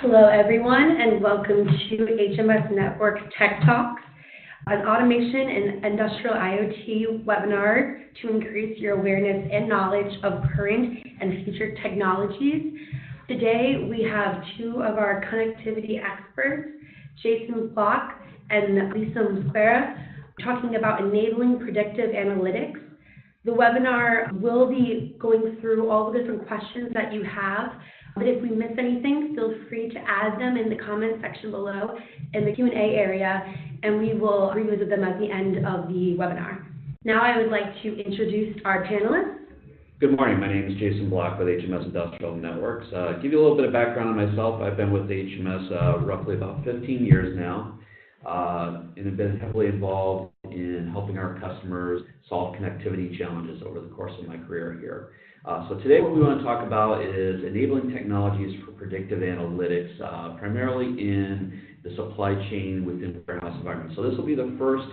Hello, everyone, and welcome to HMS Network TechTalks, an automation and industrial IoT webinar to increase your awareness and knowledge of current and future technologies. Today, we have two of our connectivity experts, Jason Block and Lisa Musquera, talking about enabling predictive analytics. The webinar will be going through all the different questions that you have, but if we miss anything, feel free to add them in the comment section below in the Q&A area, and we will revisit them at the end of the webinar. Now I would like to introduce our panelists. Good morning. My name is Jason Block with HMS Industrial Networks. Give you a little bit of background on myself. I've been with HMS roughly about 15 years now, and have been heavily involved in helping our customers solve connectivity challenges over the course of my career here. So today what we want to talk about is enabling technologies for predictive analytics, primarily in the supply chain within warehouse environments. So this will be the first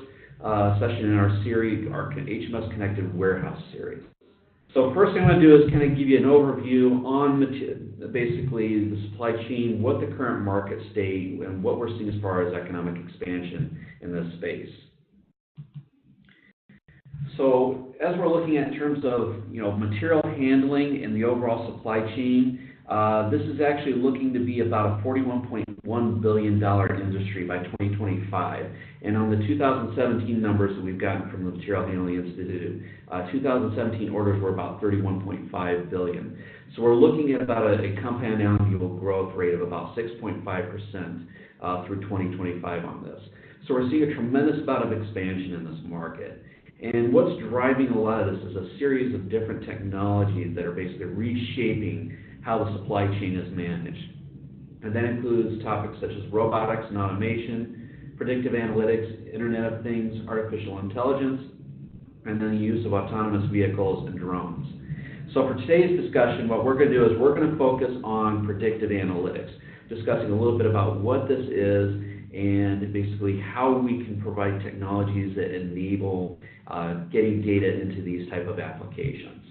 session in our series, our HMS Connected Warehouse series. So first thing I'm going to do is kind of give you an overview on basically the supply chain, what the current market state, and what we're seeing as far as economic expansion in this space. So as we're looking at in terms of material handling and the overall supply chain, this is actually looking to be about a $41.1 billion industry by 2025. And on the 2017 numbers that we've gotten from the Material Handling Institute, 2017 orders were about $31.5 billion. So we're looking at about a compound annual growth rate of about 6.5% through 2025 on this. So we're seeing a tremendous amount of expansion in this market. And what's driving a lot of this is a series of different technologies that are basically reshaping how the supply chain is managed. And that includes topics such as robotics and automation, predictive analytics, Internet of Things, artificial intelligence, and then the use of autonomous vehicles and drones. So for today's discussion, what we're going to do is we're going to focus on predictive analytics, discussing a little bit about what this is and basically how we can provide technologies that enable getting data into these type of applications.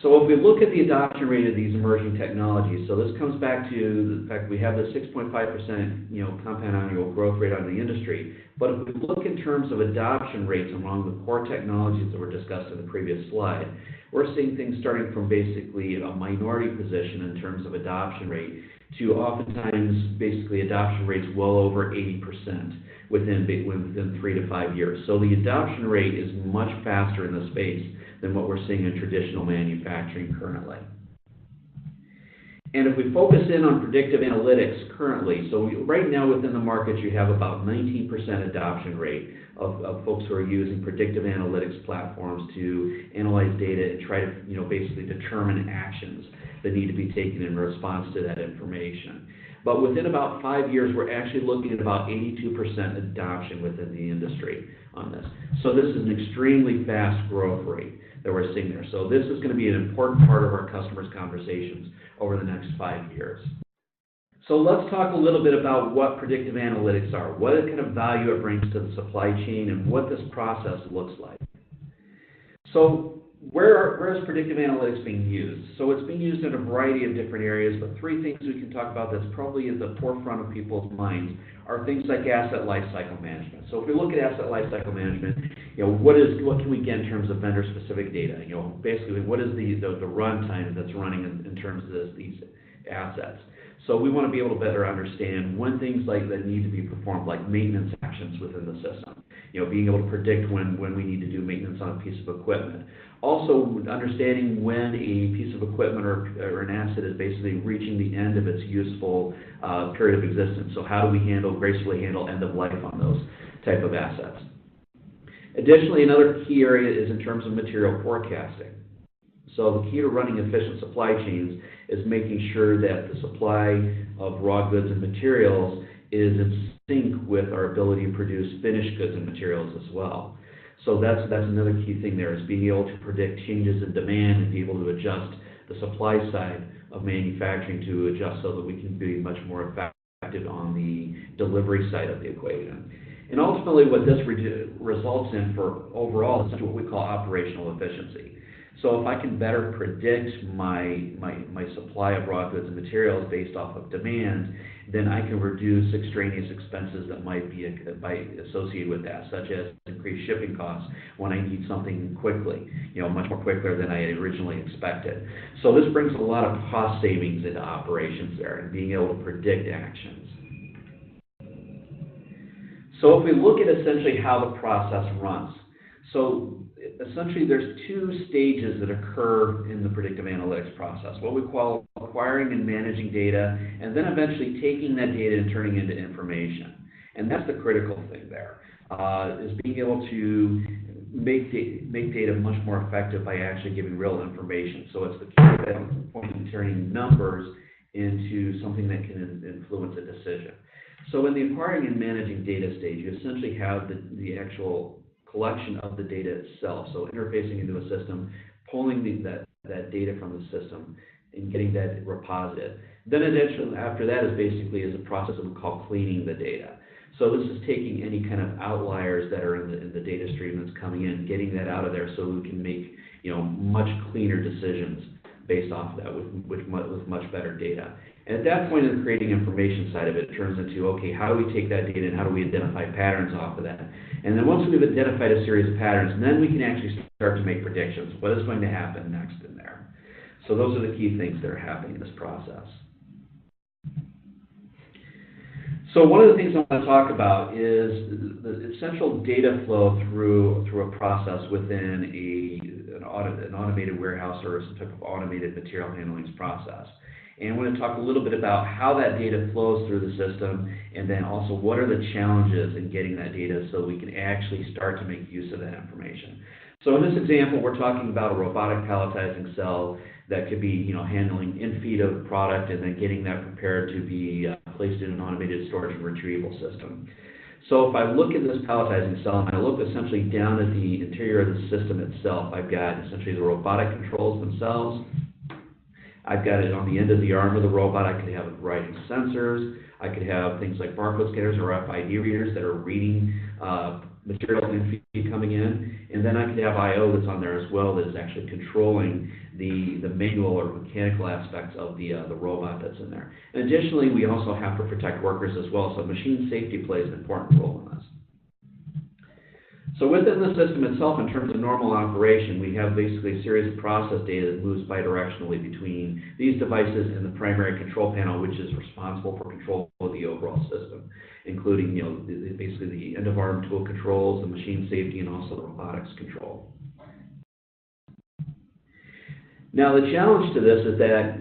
So if we look at the adoption rate of these emerging technologies, so this comes back to the fact we have the 6.5% compound annual growth rate on the industry. But if we look in terms of adoption rates among the core technologies that were discussed in the previous slide, we're seeing things starting from basically a minority position in terms of adoption rate to oftentimes basically adoption rates well over 80% within 3 to 5 years. So the adoption rate is much faster in the space than what we're seeing in traditional manufacturing currently. And if we focus in on predictive analytics currently, so right now within the market you have about 19% adoption rate of folks who are using predictive analytics platforms to analyze data and try to basically determine actions that need to be taken in response to that information. But within about 5 years, we're actually looking at about 82% adoption within the industry on this. So this is an extremely fast growth rate that we're seeing there. So this is going to be an important part of our customers' conversations over the next 5 years. So let's talk a little bit about what predictive analytics are, what kind of value it brings to the supply chain, and what this process looks like. So where is predictive analytics being used? So it's being used in a variety of different areas, but 3 things we can talk about that's probably at the forefront of people's minds are things like asset lifecycle management. So if we look at asset lifecycle management, what can we get in terms of vendor-specific data? Basically, what is the runtime that's running in terms of these assets? So we want to be able to better understand when things like that need to be performed, like maintenance actions within the system. Being able to predict when we need to do maintenance on a piece of equipment. Also, understanding when a piece of equipment or an asset is basically reaching the end of its useful period of existence. So how do we gracefully handle end of life on those type of assets? Additionally, another key area is in terms of material forecasting. So the key to running efficient supply chains is making sure that the supply of raw goods and materials is in sync with our ability to produce finished goods and materials as well. So that's another key thing there, is being able to predict changes in demand and be able to adjust the supply side of manufacturing to adjust so that we can be much more effective on the delivery side of the equation. And ultimately what this results in for overall is what we call operational efficiency. So if I can better predict my supply of raw goods and materials based off of demand, then I can reduce extraneous expenses that might be associated with that, such as increased shipping costs when I need something quickly, much more quicker than I had originally expected. So this brings a lot of cost savings into operations there and being able to predict actions. So if we look at essentially how the process runs, so essentially there's two stages that occur in the predictive analytics process, what we call acquiring and managing data, and then eventually taking that data and turning it into information. And that's the critical thing there, is being able to make data much more effective by actually giving real information. So it's the key point in turning numbers into something that can influence a decision. So in the acquiring and managing data stage, you essentially have the actual collection of the data itself. So interfacing into a system, pulling that data from the system, and getting that reposited. Then additionally, after that is basically a process that we call cleaning the data. So this is taking any kind of outliers that are in the data stream that's coming in, getting that out of there so we can make much cleaner decisions based off of that with much better data. And at that point in the creating information side of it, it turns into, okay, how do we take that data and how do we identify patterns off of that? And then once we've identified a series of patterns, then we can actually start to make predictions. What is going to happen next in there? So those are the key things that are happening in this process. So one of the things I want to talk about is the essential data flow through a process within an automated warehouse or some type of automated material handling process. And I want to talk a little bit about how that data flows through the system, and then also what are the challenges in getting that data so we can actually start to make use of that information. So in this example, we're talking about a robotic palletizing cell that could be, handling in-feed of product and then getting that prepared to be placed in an automated storage and retrieval system. So if I look at this palletizing cell and I look essentially down at the interior of the system itself, I've got essentially the robotic controls themselves. I've got it on the end of the arm of the robot. I could have a variety of sensors. I could have things like barcode scanners or RFID readers that are reading materials and feed coming in. And then I could have I/O that's on there as well that is actually controlling the manual or mechanical aspects of the robot that's in there. And additionally, we also have to protect workers as well. So machine safety plays an important role in this. So within the system itself, in terms of normal operation, we have basically a series of process data that moves bidirectionally between these devices and the primary control panel, which is responsible for control of the overall system, including basically the end-of-arm tool controls, the machine safety, and also the robotics control. Now the challenge to this is that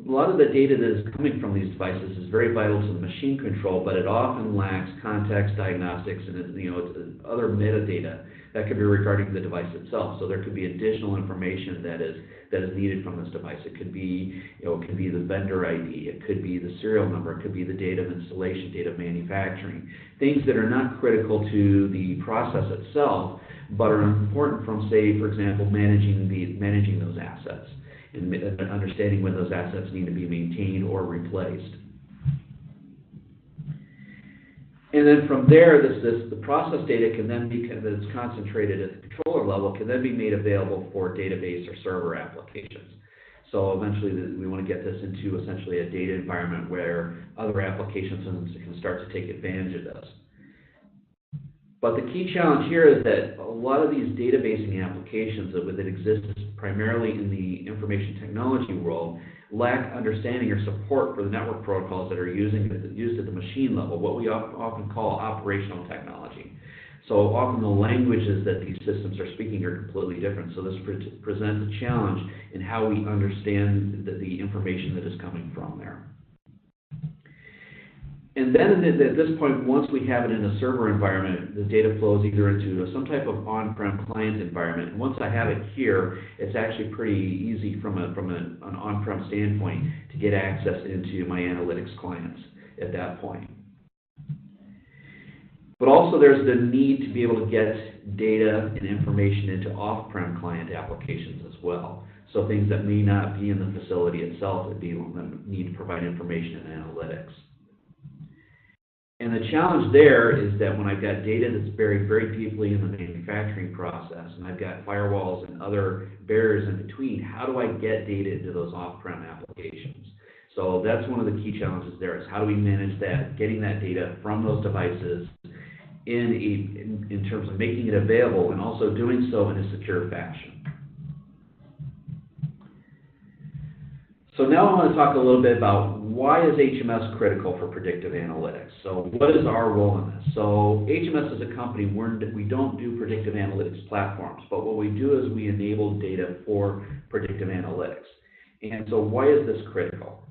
a lot of the data that is coming from these devices is very vital to the machine control, but it often lacks context diagnostics and other metadata that could be regarding the device itself. So there could be additional information that is needed from this device. It could be the vendor ID, it could be the serial number, it could be the date of installation, date of manufacturing, things that are not critical to the process itself, but are important from, say, for example, managing those assets and understanding when those assets need to be maintained or replaced. And then from there, the process data can then be, that's concentrated at the controller level, can then be made available for database or server applications. So eventually we want to get this into essentially a data environment where other applications can start to take advantage of this. But the key challenge here is that a lot of these databasing applications that exist primarily in the information technology world lack understanding or support for the network protocols that are used at the machine level, what we often call operational technology. So often the languages that these systems are speaking are completely different. So this presents a challenge in how we understand the information that is coming from there. And then at this point, once we have it in a server environment, the data flows either into some type of on-prem client environment. And once I have it here, it's actually pretty easy from an on-prem standpoint to get access into my analytics clients at that point. But also there's the need to be able to get data and information into off-prem client applications as well. So things that may not be in the facility itself that need to provide information and analytics. And And the challenge there is that when I've got data that's buried very deeply in the manufacturing process, and I've got firewalls and other barriers in between, how do I get data into those off-prem applications? So that's one of the key challenges there, is how do we manage that, getting that data from those devices in terms of making it available, and also doing so in a secure fashion. So now I want to talk a little bit about why is HMS critical for predictive analytics. So what is our role in this? So HMS as a company, we don't do predictive analytics platforms, but what we do is we enable data for predictive analytics. And so why is this critical?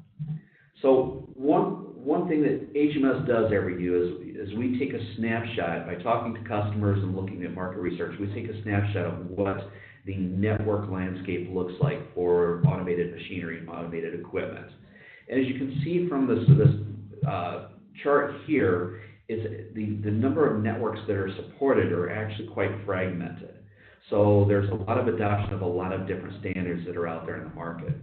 So one thing that HMS does every year is we take a snapshot by talking to customers and looking at market research. We take a snapshot of what the network landscape looks like for automated machinery and automated equipment. And as you can see from this chart here, is the number of networks that are supported are actually quite fragmented. So there's a lot of adoption of a lot of different standards that are out there in the market.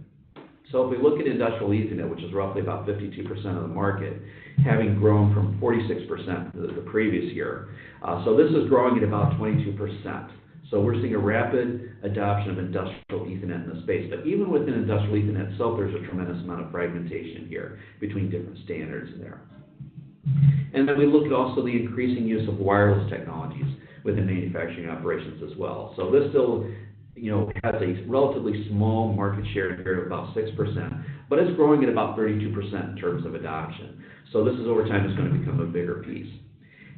So if we look at industrial Ethernet, which is roughly about 52% of the market, having grown from 46% the previous year, so this is growing at about 22%. So we're seeing a rapid adoption of industrial Ethernet in the space. But even within industrial Ethernet itself, there's a tremendous amount of fragmentation here between different standards there. And then we look at also the increasing use of wireless technologies within manufacturing operations as well. So this still, has a relatively small market share here of about 6%, but it's growing at about 32% in terms of adoption. So this is over time is going to become a bigger piece.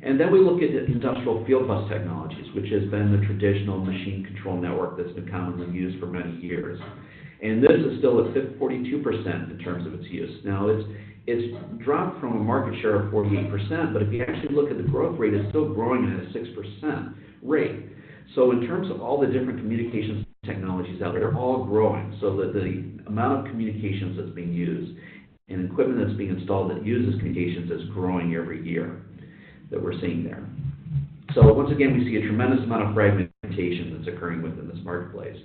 And then we look at industrial field bus technologies, which has been the traditional machine control network that's been commonly used for many years. And this is still at 42% in terms of its use. Now, it's dropped from a market share of 48%, but if you actually look at the growth rate, it's still growing at a 6% rate. So in terms of all the different communications technologies out there, they're all growing. So that the amount of communications that's being used and equipment that's being installed that uses communications is growing every year that we're seeing there. So once again, we see a tremendous amount of fragmentation that's occurring within this marketplace.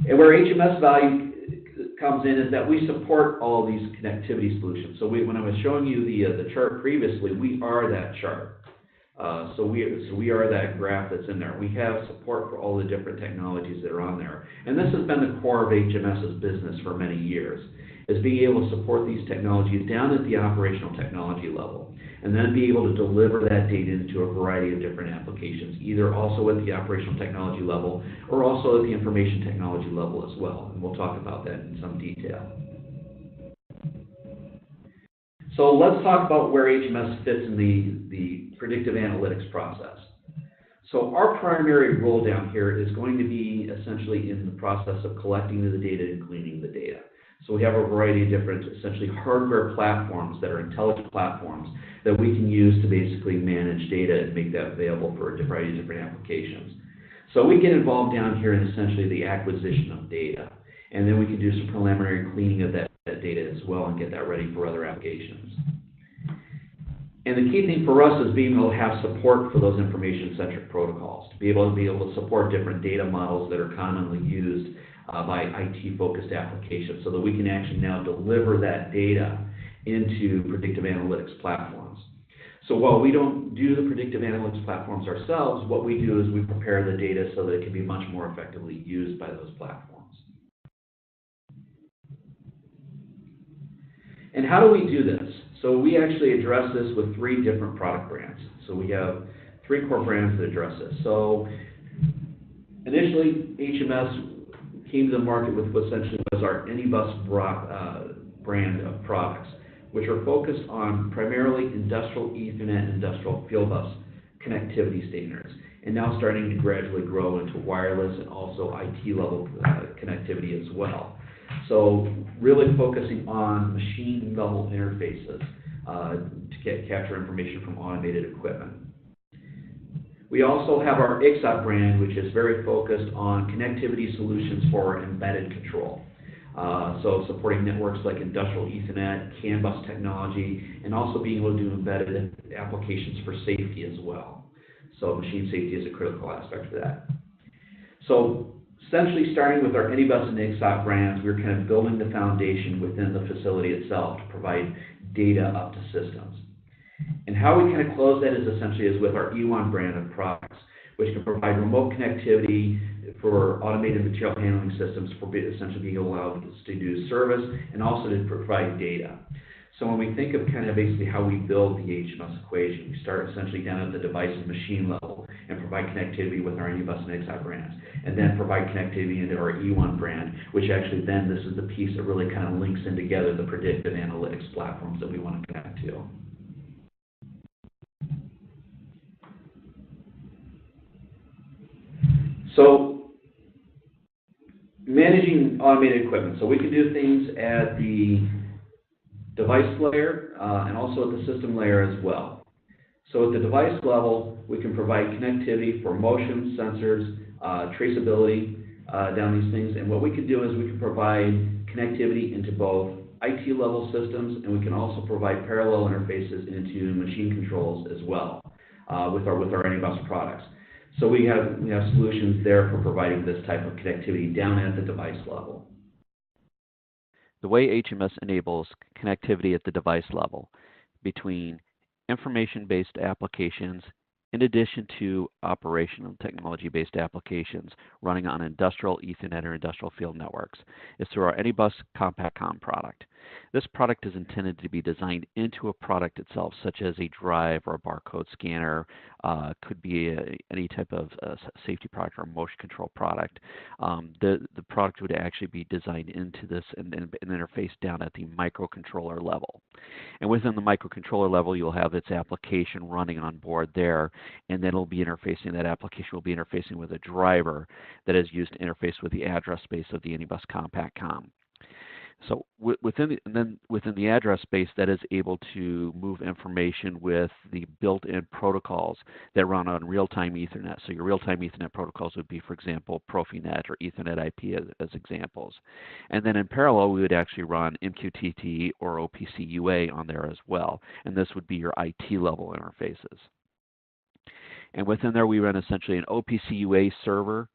And where HMS value comes in is that we support all these connectivity solutions. So when I was showing you the chart previously, we are that chart. So we are that graph that's in there. We have support for all the different technologies that are on there. And this has been the core of HMS's business for many years, is being able to support these technologies down at the operational technology level, and then be able to deliver that data into a variety of different applications, either also at the operational technology level or also at the information technology level as well. And we'll talk about that in some detail. So let's talk about where HMS fits in the predictive analytics process. So our primary role down here is going to be essentially in the process of collecting the data and cleaning the data. So we have a variety of different, essentially hardware platforms that are intelligent platforms that we can use to basically manage data and make that available for a variety of different applications. So we get involved down here in essentially the acquisition of data, and then we can do some preliminary cleaning of that data as well and get that ready for other applications. And the key thing for us is being able to have support for those information-centric protocols, to be able to support different data models that are commonly used by IT-focused applications, so that we can actually now deliver that data into predictive analytics platforms. So while we don't do the predictive analytics platforms ourselves, what we do is we prepare the data so that it can be much more effectively used by those platforms. And how do we do this? So we actually address this with 3 different product brands. So we have 3 core brands that address this. So initially, HMS came to the market with what essentially was our AnyBus brand of products, which are focused on primarily industrial Ethernet and industrial field bus connectivity standards, and now starting to gradually grow into wireless and also IT level connectivity as well. So really focusing on machine level interfaces to capture information from automated equipment. We also have our IIoT brand, which is very focused on connectivity solutions for embedded control. So supporting networks like industrial Ethernet, CAN bus technology, and also being able to do embedded applications for safety as well. So machine safety is a critical aspect of that. So essentially starting with our AnyBus and IIoT brands, we're kind of building the foundation within the facility itself to provide data up to systems. And how we kind of close that is essentially with our E1 brand of products, which can provide remote connectivity for automated material handling systems for essentially being allowed to do service and also to provide data. So when we think of kind of basically how we build the HMS equation, we start essentially down at the device and machine level and provide connectivity with our Anybus and Exide brands, and then provide connectivity into our E1 brand, which actually then this is the piece that really kind of links in together the predictive analytics platforms that we want to connect to. So managing automated equipment. So we can do things at the device layer and also at the system layer as well. So at the device level, we can provide connectivity for motion, sensors, traceability down these things. And what we can do is we can provide connectivity into both IT level systems, and we can also provide parallel interfaces into machine controls as well with our Anybus products. So we have solutions there for providing this type of connectivity down at the device level. The way HMS enables connectivity at the device level between information-based applications in addition to operational technology-based applications running on industrial Ethernet or industrial field networks is through our Anybus CompactCom product. This product is intended to be designed into a product itself, such as a drive or a barcode scanner, could be any type of safety product or motion control product. The product would actually be designed into this and interface down at the microcontroller level. And within the microcontroller level, you'll have its application running on board there, and then it'll be interfacing, that application will be interfacing with a driver that is used to interface with the address space of the Anybus CompactCom. So within the address space, that is able to move information with the built-in protocols that run on real-time Ethernet. So your real-time Ethernet protocols would be, for example, Profinet or Ethernet IP as examples. And then in parallel, we would actually run MQTT or OPC UA on there as well. And this would be your IT level interfaces. And within there, we run essentially an OPC UA server.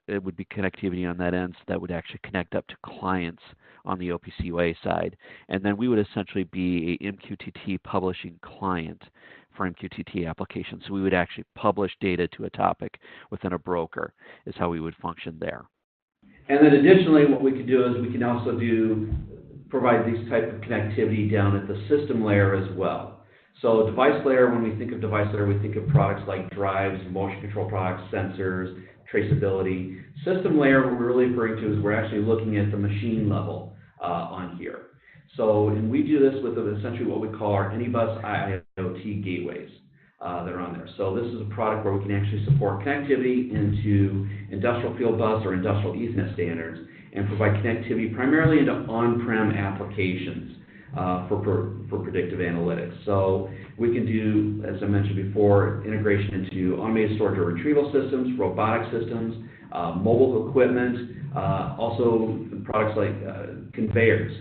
It would be connectivity on that end, so that would actually connect up to clients on the OPC UA side. And then we would essentially be a MQTT publishing client for MQTT applications. So we would actually publish data to a topic within a broker is how we would function there. And then additionally, what we can do is we can also provide these type of connectivity down at the system layer as well. So device layer, when we think of device layer, we think of products like drives, motion control products, sensors, traceability. System layer, what we're really referring to is we're actually looking at the machine level on here. So, and we do this with essentially what we call our Anybus IIoT gateways that are on there. So this is a product where we can actually support connectivity into industrial field bus or industrial Ethernet standards and provide connectivity primarily into on-prem applications for predictive analytics. So we can do, as I mentioned before, integration into automated storage or retrieval systems, robotic systems, mobile equipment, also products like conveyors.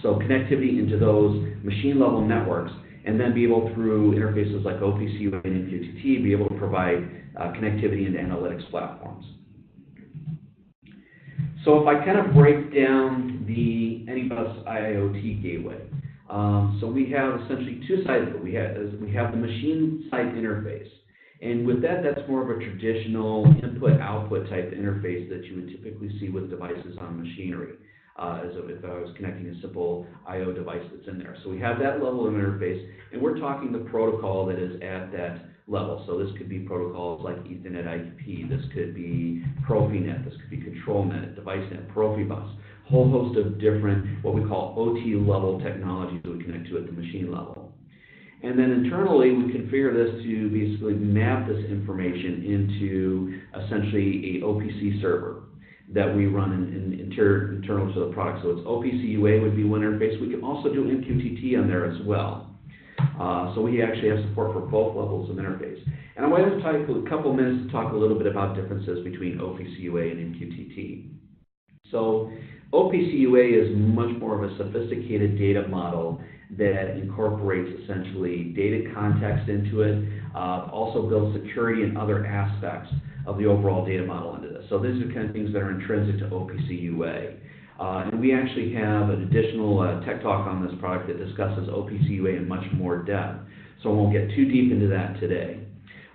So connectivity into those machine level networks, and then be able through interfaces like OPC and MQTT, be able to provide connectivity into analytics platforms. So if I kind of break down the Anybus IIoT gateway, so we have essentially two sides of it. We have the machine side interface, and with that, that's more of a traditional input-output type interface that you would typically see with devices on machinery, as if I was connecting a simple I/O device that's in there. So we have that level of interface, and we're talking the protocol that is at that level. So this could be protocols like Ethernet IP, this could be Profinet, this could be ControlNet, DeviceNet, Profibus, whole host of different what we call OT level technologies that we connect to at the machine level. And then internally, we configure this to basically map this information into essentially a OPC server that we run internal to the product. So it's OPC UA would be one interface. We can also do MQTT on there as well. So we actually have support for both levels of interface. And I want to take a couple minutes to talk a little bit about differences between OPC UA and MQTT. So OPC UA is much more of a sophisticated data model that incorporates essentially data context into it, also builds security and other aspects of the overall data model into this. So these are the kind of things that are intrinsic to OPC UA. And we actually have an additional tech talk on this product that discusses OPC-UA in much more depth. So I won't get too deep into that today.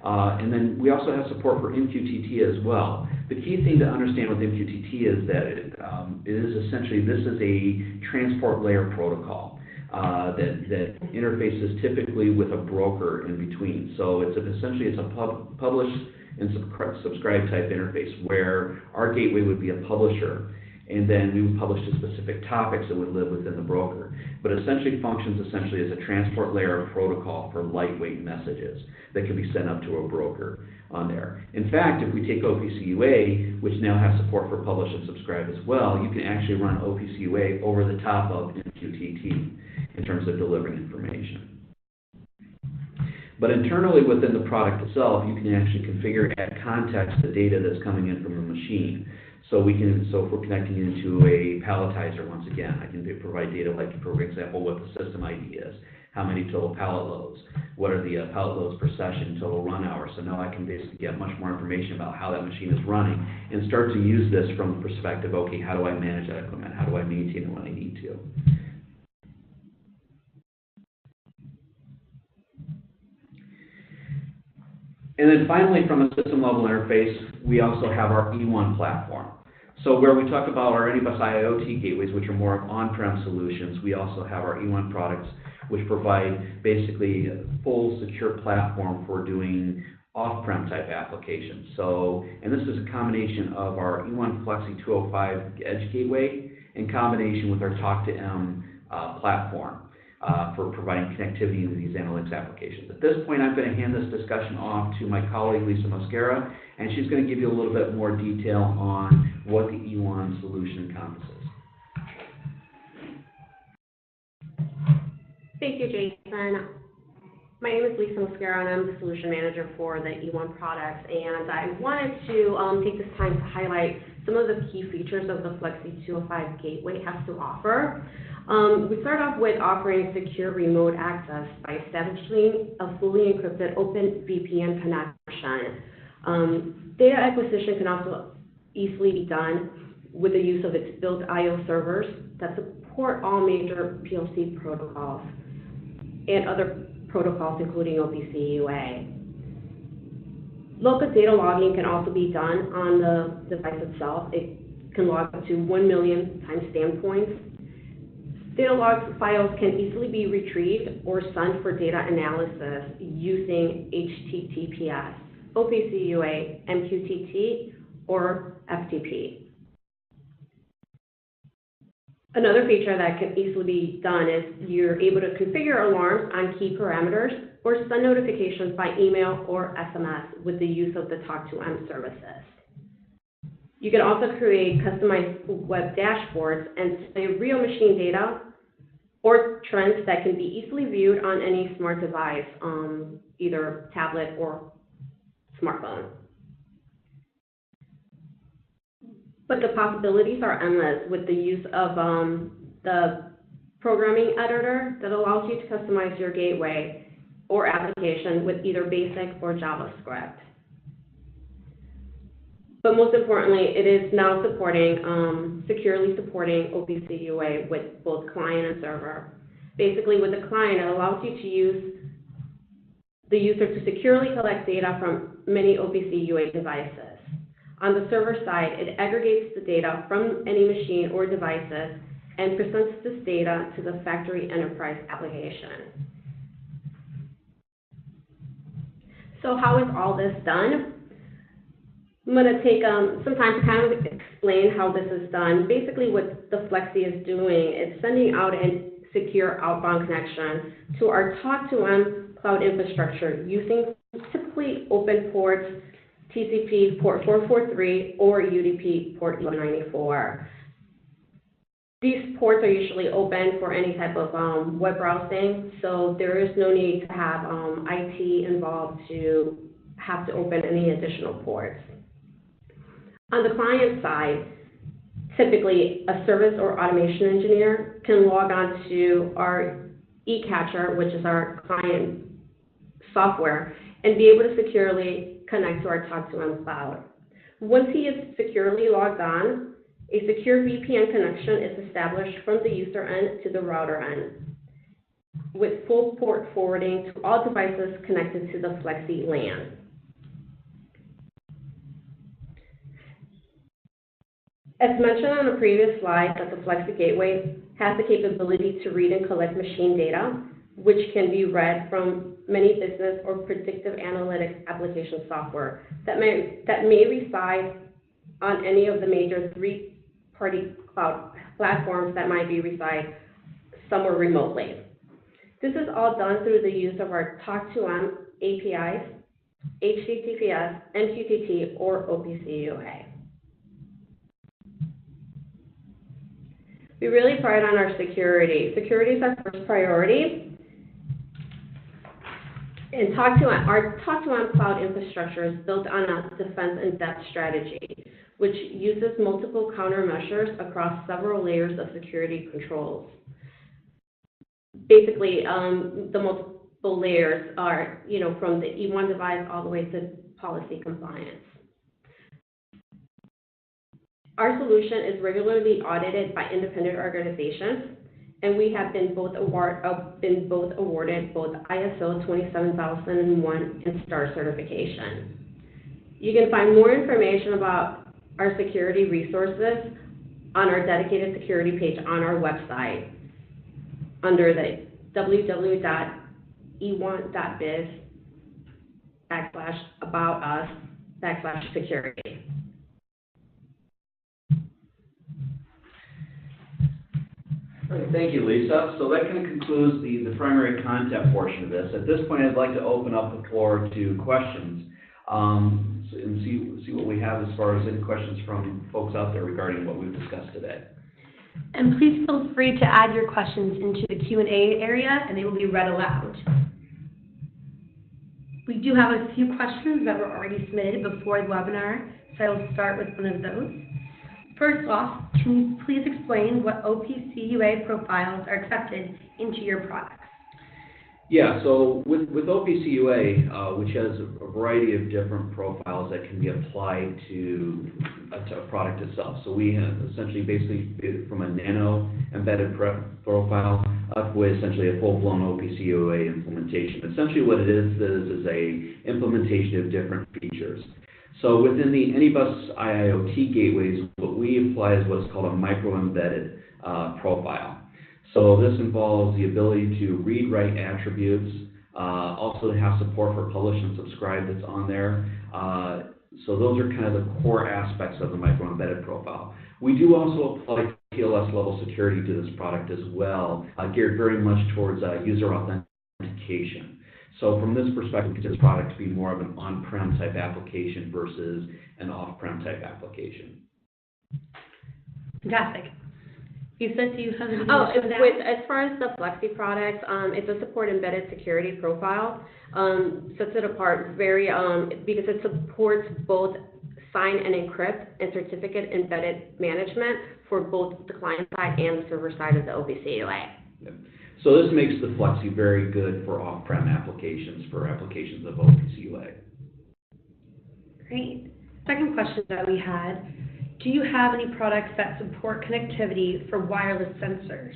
And then we also have support for MQTT as well. The key thing to understand with MQTT is that it is essentially, this is a transport layer protocol that interfaces typically with a broker in between. So it's essentially a publish and subscribe type interface where our gateway would be a publisher, and then we would publish to specific topics that would live within the broker. But essentially functions as a transport layer protocol for lightweight messages that can be sent up to a broker on there. In fact, if we take OPC-UA, which now has support for publish and subscribe as well, you can actually run OPC-UA over the top of MQTT in terms of delivering information. But internally within the product itself, you can actually configure and add context to data that's coming in from the machine. So if we're connecting into a palletizer, once again, I can provide data like, for example, what the system ID is, how many total pallet loads, what are the pallet loads per session, total run hours. So now I can basically get much more information about how that machine is running and start to use this from the perspective, okay, how do I manage that equipment? How do I maintain it when I need to? And then finally, from a system level interface, we also have our E1 platform. So where we talk about our Anybus IIoT gateways, which are more on-prem solutions, we also have our E1 products, which provide basically a full secure platform for doing off-prem type applications. So, and this is a combination of our E1 Flexi 205 Edge Gateway in combination with our Talk2M platform for providing connectivity into these analytics applications. At this point, I'm going to hand this discussion off to my colleague, Lisa Mosquera, and she's going to give you a little bit more detail on what the E1 solution encompasses. Thank you, Jason. My name is Lisa Mosquera, and I'm the solution manager for the E1 products, and I wanted to take this time to highlight some of the key features of the Flexi 205 Gateway has to offer. We start off with offering secure remote access by establishing a fully encrypted open VPN connection. Data acquisition can also easily be done with the use of its built I/O servers that support all major PLC protocols and other protocols, including OPC-UA. Local data logging can also be done on the device itself. It can log up to 1 million timestamp points. Data log files can easily be retrieved or sent for data analysis using HTTPS, OPC-UA, MQTT, or FTP. Another feature that can easily be done is you're able to configure alarms on key parameters or send notifications by email or SMS with the use of the Talk2M services. You can also create customized web dashboards and display real machine data or trends that can be easily viewed on any smart device, either tablet or smartphone. But the possibilities are endless with the use of the programming editor that allows you to customize your gateway or application with either BASIC or JavaScript. But most importantly, it is now securely supporting OPC-UA with both client and server. Basically, with the client, it allows you to use the user to securely collect data from many OPC-UA devices. On the server side, it aggregates the data from any machine or devices and presents this data to the factory enterprise application. So how is all this done? I'm going to take some time to kind of explain how this is done. Basically, what the Flexi is doing is sending out a secure outbound connection to our Talk2M cloud infrastructure using typically open ports, TCP port 443 or UDP port 1194. These ports are usually open for any type of web browsing, so there is no need to have IT involved to have to open any additional ports. On the client side, typically a service or automation engineer can log on to our eCatcher, which is our client software, and be able to securely connect to our Talk2M cloud. Once he is securely logged on, A secure VPN connection is established from the user end to the router end, with full port forwarding to all devices connected to the Flexi LAN. As mentioned on the previous slide, that the Flexi Gateway has the capability to read and collect machine data, which can be read from many business or predictive analytics application software that may reside on any of the major three-party cloud platforms that might be reside somewhere remotely. This is all done through the use of our Talk-to-M APIs, HTTPS, MQTT, or OPC UA. We really pride on our security. Security is our first priority. And our Talk-to-M cloud infrastructure is built on a defense in-depth strategy, which uses multiple countermeasures across several layers of security controls. Basically, the multiple layers are, from the E1 device all the way to policy compliance. Our solution is regularly audited by independent organizations, and we have been both awarded both ISO 27001 and STAR certification. You can find more information about our security resources on our dedicated security page on our website under the www.e1.biz/about-us/security. Thank you, Lisa. So that kind of concludes the primary content portion of this. At this point, I'd like to open up the floor to questions and see what we have as far as any questions from folks out there regarding what we've discussed today. And please feel free to add your questions into the Q&A area, and they will be read aloud. We do have a few questions that were already submitted before the webinar, so I will start with one of those. First off, can you please explain what OPC UA profiles are accepted into your products? Yeah, so with OPC UA, which has a variety of different profiles that can be applied to a product itself. So we have essentially basically from a nano embedded profile up with essentially a full-blown OPC UA implementation. Essentially what it is a implementation of different features. So within the Anybus IIoT gateways, what we apply is what's called a micro-embedded profile. So this involves the ability to read-write attributes, also to have support for publish and subscribe that's on there. So those are kind of the core aspects of the micro-embedded profile. We do also apply TLS level security to this product as well, geared very much towards user authentication. So from this perspective, we consider this product to be more of an on-prem type application versus an off-prem type application. Fantastic. You said you have any as far as the Flexi product, it does support embedded security profile. Sets it apart because it supports both sign and encrypt and certificate embedded management for both the client side and the server side of the OPC UA. Yep. So this makes the Flexi very good for off-prem applications, for applications of OPC UA. Great. Second question that we had, do you have any products that support connectivity for wireless sensors?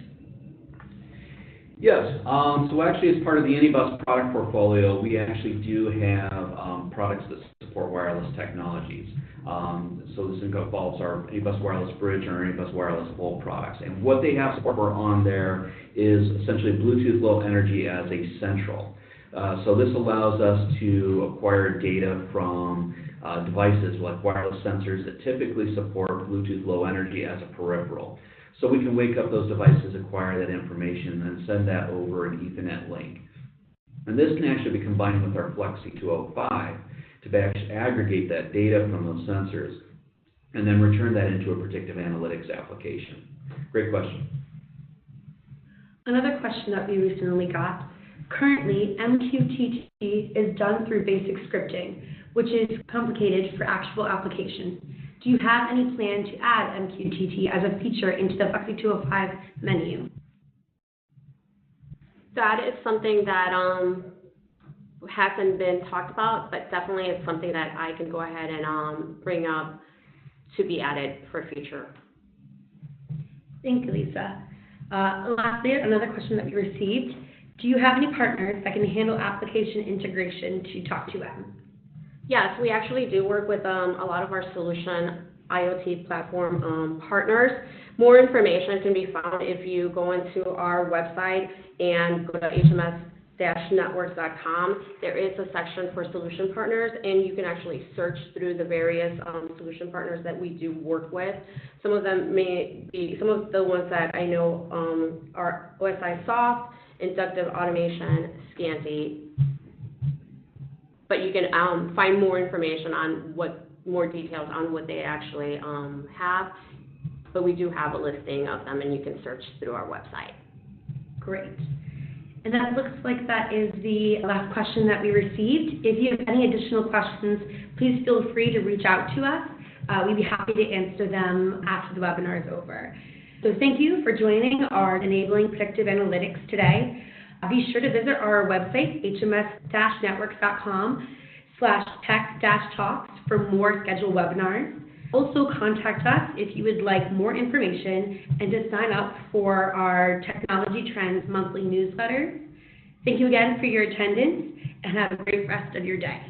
Yes. So actually, as part of the Anybus product portfolio, we actually do have products that support wireless technologies. So this involves our Anybus Wireless Bridge and our Anybus Wireless Volt products. And what they have support for on there is essentially Bluetooth Low Energy as a central. So this allows us to acquire data from devices like wireless sensors that typically support Bluetooth Low Energy as a peripheral. So we can wake up those devices, acquire that information, and send that over an Ethernet link. And this can actually be combined with our Flexi 205 to actually aggregate that data from those sensors and then return that into a predictive analytics application. Great question. Another question that we recently got. Currently, MQTT is done through basic scripting, which is complicated for actual applications. Do you have any plan to add MQTT as a feature into the Flexi 205 menu? That is something that hasn't been talked about, but definitely it's something that I can go ahead and bring up to be added for future Thank you, Lisa. Lastly, another question that we received. Do you have any partners that can handle application integration to talk to them? Yes, we actually do work with a lot of our solution IoT platform partners. More information can be found if you go into our website and go to HMS-networks.com. There is a section for solution partners, and you can actually search through the various solution partners that we do work with. Some of them may be, some of the ones that I know are OSI Soft, Inductive Automation, Scanty. But you can find more information on more details on what they actually have. But we do have a listing of them, and you can search through our website. Great. And that looks like that is the last question that we received. If you have any additional questions, please feel free to reach out to us. We'd be happy to answer them after the webinar is over. So thank you for joining our Enabling Predictive Analytics today. Be sure to visit our website, hms-networks.com/tech-talks for more scheduled webinars. Also contact us if you would like more information and to sign up for our Technology Trends monthly newsletter. Thank you again for your attendance and have a great rest of your day.